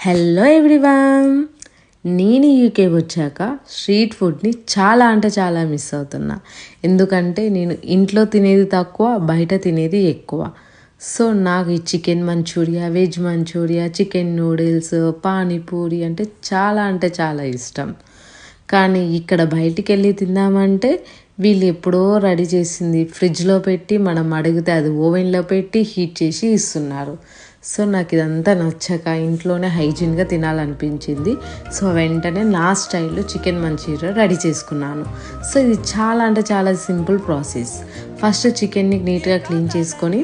Hello everyone, నేను UK వచ్చాక street ఫుడ్ని చాలా అంటే చాలా మిస్ అవుతున్నా. ఎందుకంటే నేను ఇంట్లో తినేది తక్కువ, బయట తినేది ఎక్కువ. సో నాకు ఈ chicken manchurian, veg manchurian, chicken noodles, panipuri అంటే చాలా ఇష్టం. కానీ ఇక్కడ బయటికి వెళ్ళి తిందామంటే వీళ్ళు ఎప్పుడో రెడీ చేసింది ఫ్రిడ్జ్లో పెట్టి మనం అడిగితే అది ఓవెన్లో పెట్టి హీట్ చేసి ఇస్తున్నారు. సో నాకు ఇదంతా నచ్చక ఇంట్లోనే హైజీన్గా తినాలనిపించింది. సో వెంటనే నా స్టైల్లో చికెన్ మంచూరియా రెడీ చేసుకున్నాను. సో ఇది చాలా అంటే చాలా సింపుల్ ప్రాసెస్. ఫస్ట్ చికెన్ని నీట్గా క్లీన్ చేసుకొని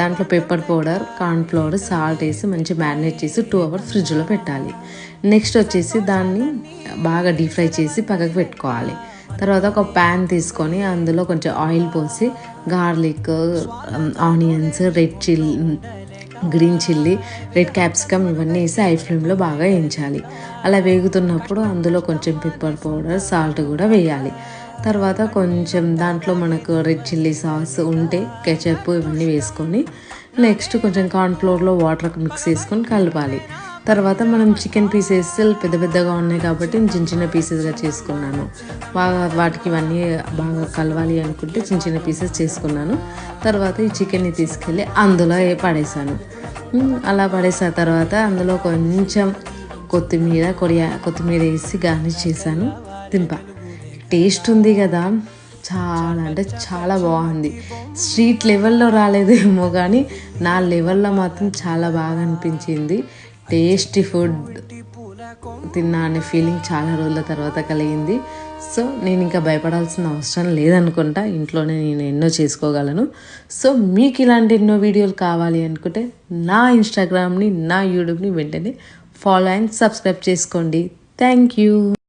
దాంట్లో పెప్పర్ పౌడర్, కార్న్ఫ్లవర్, సాల్ట్ వేసి మంచి మ్యారినేట్ చేసి 2 hours ఫ్రిడ్జ్లో పెట్టాలి. నెక్స్ట్ వచ్చేసి దాన్ని బాగా డీప్ ఫ్రై చేసి పక్కకు పెట్టుకోవాలి. తర్వాత ఒక ప్యాన్ తీసుకొని అందులో కొంచెం ఆయిల్ పోసి garlic, onions, green chilli, red capsicum ఇవన్నీ వేసి హై ఫ్లేమ్లో బాగా వేయించాలి. అలా వేగుతున్నప్పుడు అందులో కొంచెం పెప్పర్ పౌడర్, సాల్ట్ కూడా వేయాలి. తర్వాత కొంచెం దాంట్లో మనకు రెడ్ చిల్లీ సాస్ ఉంటే కెచప్ ఇవన్నీ వేసుకొని నెక్స్ట్ కొంచెం కార్న్ఫ్లోర్లో వాటర్ మిక్స్ చేసుకొని కలపాలి. తర్వాత మనం చికెన్ పీసెస్ పెద్ద పెద్దగా ఉన్నాయి కాబట్టి నేను చిన్న చిన్న పీసెస్గా చేసుకున్నాను. వాటికి ఇవన్నీ బాగా కలవాలి అనుకుంటే చిన్న చిన్న పీసెస్ చేసుకున్నాను. తర్వాత ఈ చికెన్ని తీసుకెళ్ళి అందులో పడేసాను. అలా పడేసిన తర్వాత అందులో కొంచెం కొత్తిమీర వేసి గార్నిష్ చేశాను. టేస్ట్ ఉంది కదా, చాలా అంటే చాలా బాగుంది. స్ట్రీట్ లెవెల్లో రాలేదేమో కానీ నా లెవెల్లో మాత్రం చాలా బాగా అనిపించింది. టేస్టీ ఫుడ్ తిన్నా అనే ఫీలింగ్ చాలా రోజుల తర్వాత కలిగింది. సో నేను ఇంకా భయపడాల్సిన అవసరం లేదనుకుంటా, ఇంట్లోనే నేను ఎన్నో చేసుకోగలను. సో మీకు ఇలాంటి ఎన్నో వీడియోలు కావాలి అనుకుంటే నా ఇన్స్టాగ్రామ్ని, నా యూట్యూబ్ని వెంటనే ఫాలో అండ్ సబ్స్క్రైబ్ చేసుకోండి. Thank you.